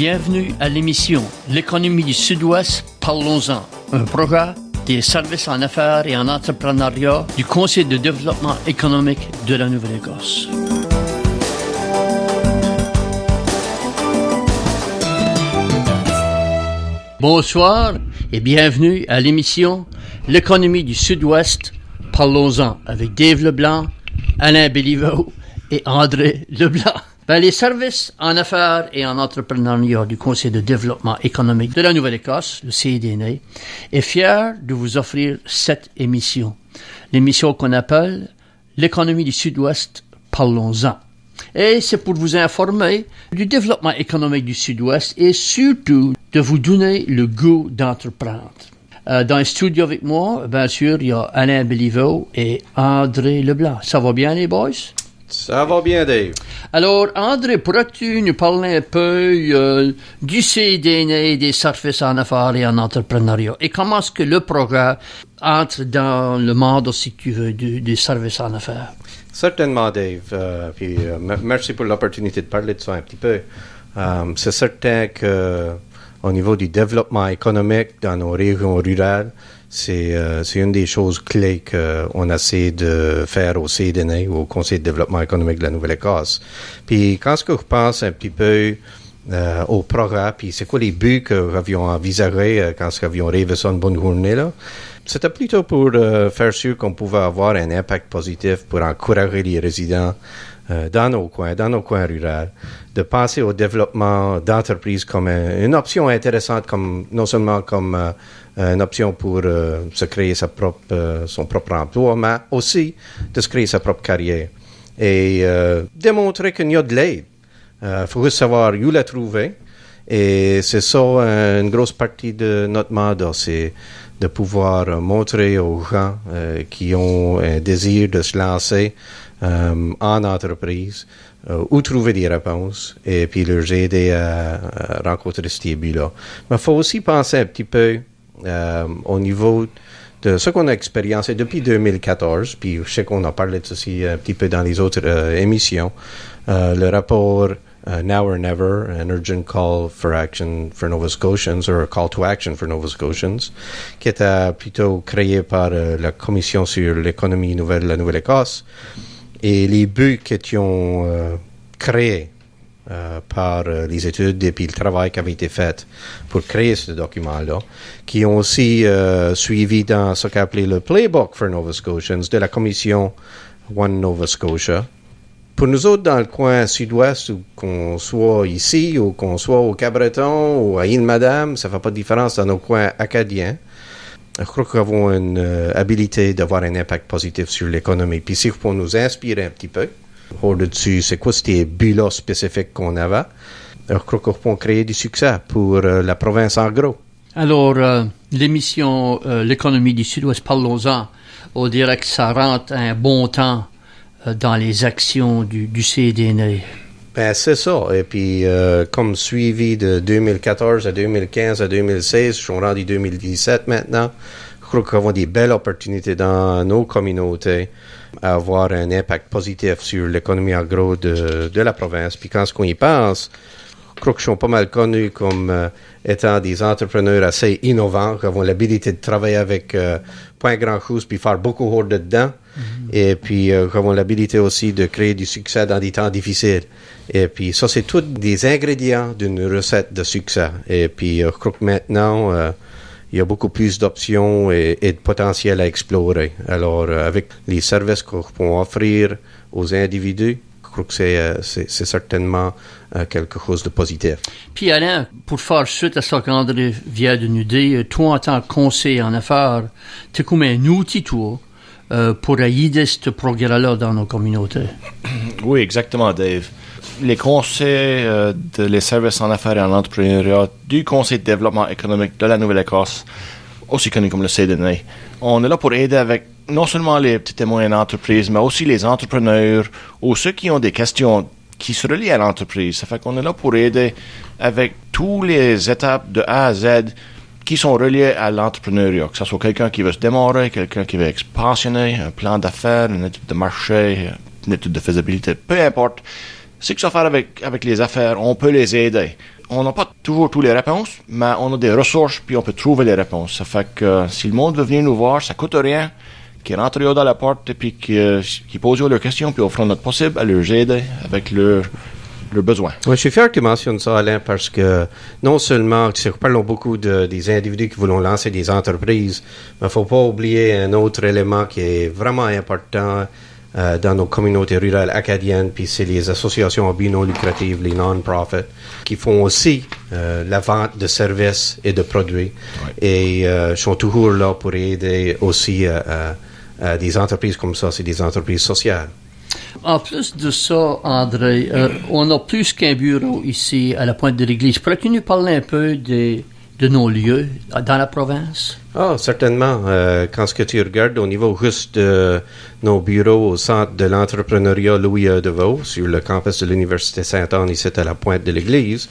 Bienvenue à l'émission L'économie du Sud-Ouest, parlons-en, un programme des services en affaires et en entrepreneuriat du Conseil de développement économique de la Nouvelle-Écosse. Bonsoir et bienvenue à l'émission L'économie du Sud-Ouest, parlons-en avec Dave Leblanc, Alain Béliveau et André Leblanc. Les services en affaires et en entrepreneuriat du Conseil de développement économique de la Nouvelle-Écosse, le CDNA, est fier de vous offrir cette émission. L'émission qu'on appelle L'économie du Sud-Ouest, parlons-en. Et c'est pour vous informer du développement économique du Sud-Ouest et surtout de vous donner le goût d'entreprendre. Dans le studio avec moi, bien sûr, il y a Alain Béliveau et André Leblanc. Ça va bien, les boys? Ça va bien, Dave. Alors, André, pourrais-tu nous parler un peu du CDNA, des services en affaires et en entrepreneuriat? Et comment est-ce que le programme entre dans le monde, si tu veux, des services en affaires? Certainement, Dave. Merci pour l'opportunité de parler de ça un petit peu. C'est certain que au niveau du développement économique dans nos régions rurales, c'est une des choses clés qu'on essaie de faire au CDNA, au Conseil de développement économique de la Nouvelle-Écosse. Puis quand je pense un petit peu au programme, puis c'est quoi les buts que nous avions envisagés quand nous avions rêvé ça une bonne journée là, c'était plutôt pour faire sûr qu'on pouvait avoir un impact positif pour encourager les résidents dans nos coins ruraux, de penser au développement d'entreprises comme une option intéressante, comme non seulement comme une option pour se créer son propre emploi, mais aussi de se créer sa propre carrière et démontrer qu'il y a de l'aide. Il faut juste savoir où la trouver, et c'est ça une grosse partie de notre mandat, c'est de pouvoir montrer aux gens qui ont un désir de se lancer en entreprise, où trouver des réponses et puis leur aider à rencontrer ces buts-là. Mais il faut aussi penser un petit peu au niveau de ce qu'on a expérimenté depuis 2014, puis je sais qu'on a parlé de ceci un petit peu dans les autres émissions, le rapport Now or Never, an urgent call for action for Nova Scotians, or a call to action for Nova Scotians, qui était plutôt créé par la Commission sur l'économie nouvelle de la Nouvelle-Écosse, et les buts qui étaient créés par les études et puis le travail qui avait été fait pour créer ce document-là, qui ont aussi suivi dans ce qu'a appelé le Playbook for Nova Scotians de la Commission One Nova Scotia. Pour nous autres, dans le coin sud-ouest, ou qu'on soit ici, ou qu'on soit au Cabreton, ou à Île-Madame, ça ne fait pas de différence dans nos coins acadiens. Je crois que nous avons une habilité d'avoir un impact positif sur l'économie. Puis si vous pouvez nous inspirer un petit peu, au-dessus, c'est quoi ces buts-là spécifiques qu'on avait, je crois qu'on peut créer du succès pour la province en gros. Alors, l'émission L'économie du Sud-Ouest, parlons-en, on dirait que ça rentre un bon temps dans les actions du CDNA. Ben, c'est ça. Et puis, comme suivi de 2014 à 2015 à 2016, je suis rendu 2017 maintenant, je crois qu'on a des belles opportunités dans nos communautés à avoir un impact positif sur l'économie en gros de la province. Puis quand on y pense, je crois que je suis pas mal connu comme étant des entrepreneurs assez innovants, qui ont l'habilité de travailler avec pas un grand chose puis faire beaucoup hors de dedans. Mm-hmm. Et puis qui ont l'habilité aussi de créer du succès dans des temps difficiles. Et puis ça, c'est tous des ingrédients d'une recette de succès. Et puis je crois que maintenant, il y a beaucoup plus d'options et de potentiel à explorer. Alors, avec les services qu'on peut offrir aux individus, je crois que c'est certainement quelque chose de positif. Puis Alain, pour faire suite à ce qu'André vient de nous dire, toi en tant que conseiller en affaires, tu es comme un outil, toi, pour aider ce progrès-là dans nos communautés. Oui, exactement, Dave. Les conseils les services en affaires et en entrepreneuriat du Conseil de développement économique de la Nouvelle-Écosse, aussi connu comme le CDNA, on est là pour aider avec non seulement les petites et moyennes entreprises, mais aussi les entrepreneurs ou ceux qui ont des questions qui se relient à l'entreprise. Ça fait qu'on est là pour aider avec toutes les étapes de A à Z qui sont reliées à l'entrepreneuriat, que ce soit quelqu'un qui veut se démarrer, quelqu'un qui veut expansionner, un plan d'affaires, une étude de marché, une étude de faisabilité, peu importe. Ce que ça fait avec les affaires, on peut les aider. on n'a pas toujours toutes les réponses, mais on a des ressources, puis on peut trouver les réponses. Ça fait que si le monde veut venir nous voir, ça coûte rien, qu'ils rentrent dans la porte, et puis qu'ils posent leurs questions, puis on fera notre possible à leur aider avec leurs besoins. Oui, je suis fier que tu mentionnes ça, Alain, parce que non seulement, parlons beaucoup des individus qui voulons lancer des entreprises, mais il ne faut pas oublier un autre élément qui est vraiment important dans nos communautés rurales acadiennes, puis c'est les associations à but non lucratif, les non-profits, qui font aussi la vente de services et de produits. Ouais. Et sont toujours là pour aider aussi des entreprises comme ça, c'est des entreprises sociales. En plus de ça, André, on a plus qu'un bureau ici à la pointe de l'église. Pourrais-tu nous parler un peu de nos lieux dans la province? Ah, certainement. Quand ce que tu regardes au niveau juste de nos bureaux au centre de l'entrepreneuriat Louis Deveau, sur le campus de l'Université Sainte-Anne, ici à la pointe de l'église,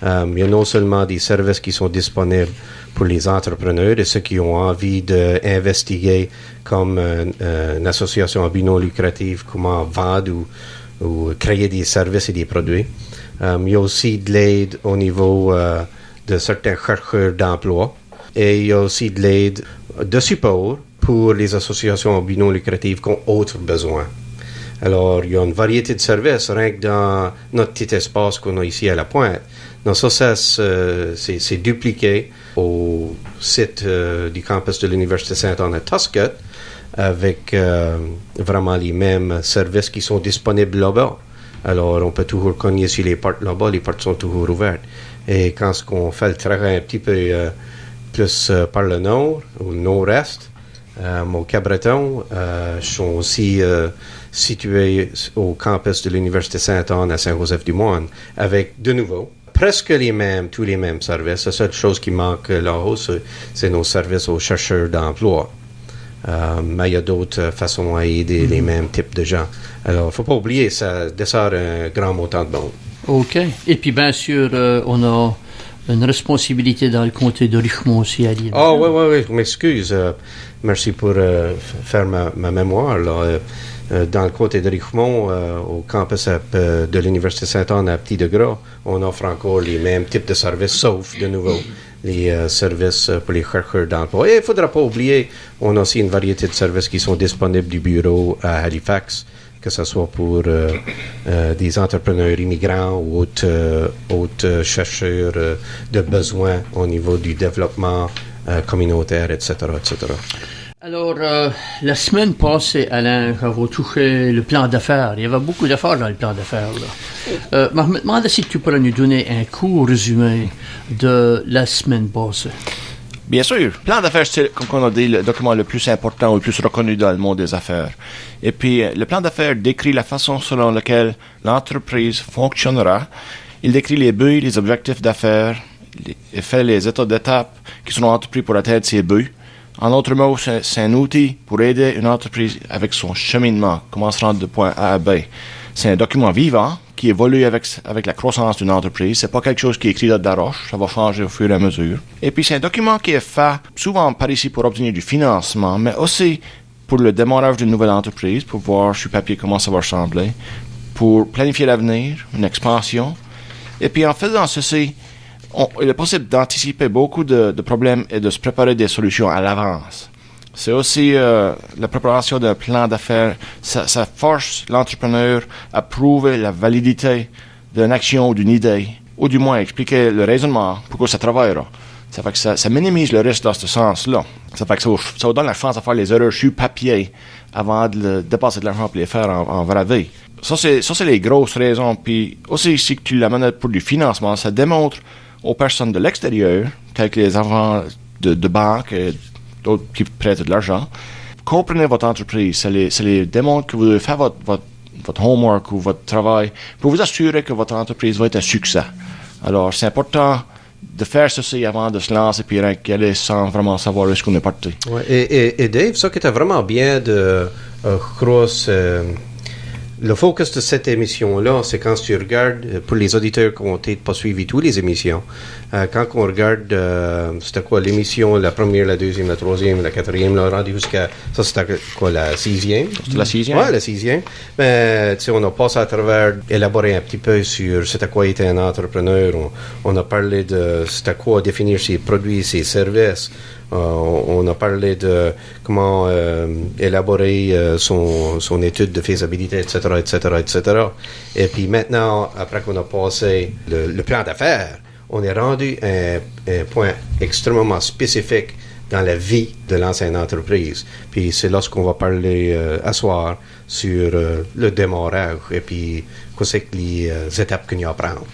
il y a non seulement des services qui sont disponibles pour les entrepreneurs et ceux qui ont envie d'investiguer comme une association à but non lucratif, comment vendre ou créer des services et des produits. Il y a aussi de l'aide au niveau de certains chercheurs d'emploi et il y a aussi de l'aide de support pour les associations à but non lucratif qui ont autres besoins. Alors, il y a une variété de services, rien que dans notre petit espace qu'on a ici à la pointe. Donc ça c'est dupliqué au site du campus de l'Université Sainte-Anne à Tuscott avec vraiment les mêmes services qui sont disponibles là-bas. Alors, on peut toujours cogner sur les portes là-bas, les portes sont toujours ouvertes. Et quand on fait le trajet un petit peu plus par le nord, au nord-est, au Cap-Breton, sont aussi situés au campus de l'Université Sainte-Anne à Saint-Joseph-du-Moine, avec de nouveau presque tous les mêmes services. La seule chose qui manque là-haut, c'est nos services aux chercheurs d'emploi. Mais il y a d'autres façons à aider les mêmes types de gens. Alors, il ne faut pas oublier, ça dessert un grand montant de monde. OK. Et puis, bien sûr, on a une responsabilité dans le comté de Richmond aussi à Lille. Ah, oui, je m'excuse. Merci pour faire ma mémoire, là. Dans le comté de Richmond, au campus de l'Université Sainte-Anne à Petit-de-Gras, on offre encore les mêmes types de services, sauf, de nouveau, les services pour les chercheurs d'emploi. Et il ne faudra pas oublier, on a aussi une variété de services qui sont disponibles du bureau à Halifax, que ce soit pour des entrepreneurs immigrants ou autres chercheurs de besoins au niveau du développement communautaire, etc., etc. Alors, la semaine passée, Alain, j'avais touché le plan d'affaires. Il y avait beaucoup d'affaires dans le plan d'affaires, là. Je me demandais si tu pourrais nous donner un court résumé de la semaine passée. Bien sûr. Le plan d'affaires, c'est, comme on a dit, le document le plus important ou le plus reconnu dans le monde des affaires. Et puis, le plan d'affaires décrit la façon selon laquelle l'entreprise fonctionnera. Il décrit les buts, les objectifs d'affaires, et fait les états d'étape qui seront entrepris pour atteindre ces buts. En d'autres mots, c'est un outil pour aider une entreprise avec son cheminement, comment se rendre de point A à B. C'est un document vivant qui évolue avec la croissance d'une entreprise. C'est pas quelque chose qui est écrit de la roche, ça va changer au fur et à mesure. Et puis c'est un document qui est fait souvent par ici pour obtenir du financement, mais aussi pour le démarrage d'une nouvelle entreprise, pour voir sur papier comment ça va ressembler, pour planifier l'avenir, une expansion. Et puis en faisant ceci, il est possible d'anticiper beaucoup de problèmes et de se préparer des solutions à l'avance. C'est aussi la préparation d'un plan d'affaires. Ça force l'entrepreneur à prouver la validité d'une action ou d'une idée, ou du moins expliquer le raisonnement pourquoi ça travaillera. Ça fait que ça minimise le risque dans ce sens-là. Ça fait que ça vous donne la chance de faire les erreurs sur papier avant de dépasser de l'argent pour les faire en vraie vie. Ça, c'est les grosses raisons. Puis aussi, si tu l'amènes pour du financement, ça démontre aux personnes de l'extérieur, telles que les agents de banque et d'autres qui prêtent de l'argent, comprenez votre entreprise. Ça les démontre que vous devez faire votre homework ou votre travail pour vous assurer que votre entreprise va être un succès. Alors, c'est important de faire ceci avant de se lancer puis qu'elle est sans vraiment savoir où est-ce qu'on est parti. Ouais, et Dave, ça qui était vraiment bien de croire Le focus de cette émission-là, c'est quand tu regardes, pour les auditeurs qui ont peut-être pas suivi toutes les émissions, quand on regarde, c'était quoi l'émission, la première, la deuxième, la troisième, la quatrième, là, rendu jusqu'à, ça c'était quoi, la sixième? C'était la sixième? Ouais, la sixième. Mais, tu sais, on a passé à travers, élaborer un petit peu sur c'était quoi être un entrepreneur. On a parlé de c'était quoi définir ses produits, ses services. On a parlé de comment élaborer son étude de faisabilité, etc., etc., etc. Et puis maintenant, après qu'on a passé le plan d'affaires, on est rendu à un point extrêmement spécifique dans la vie de l'ancienne entreprise. Puis c'est là qu'on va parler à soir sur le démarrage et puis qu'est-ce que les étapes qu'il y a à prendre.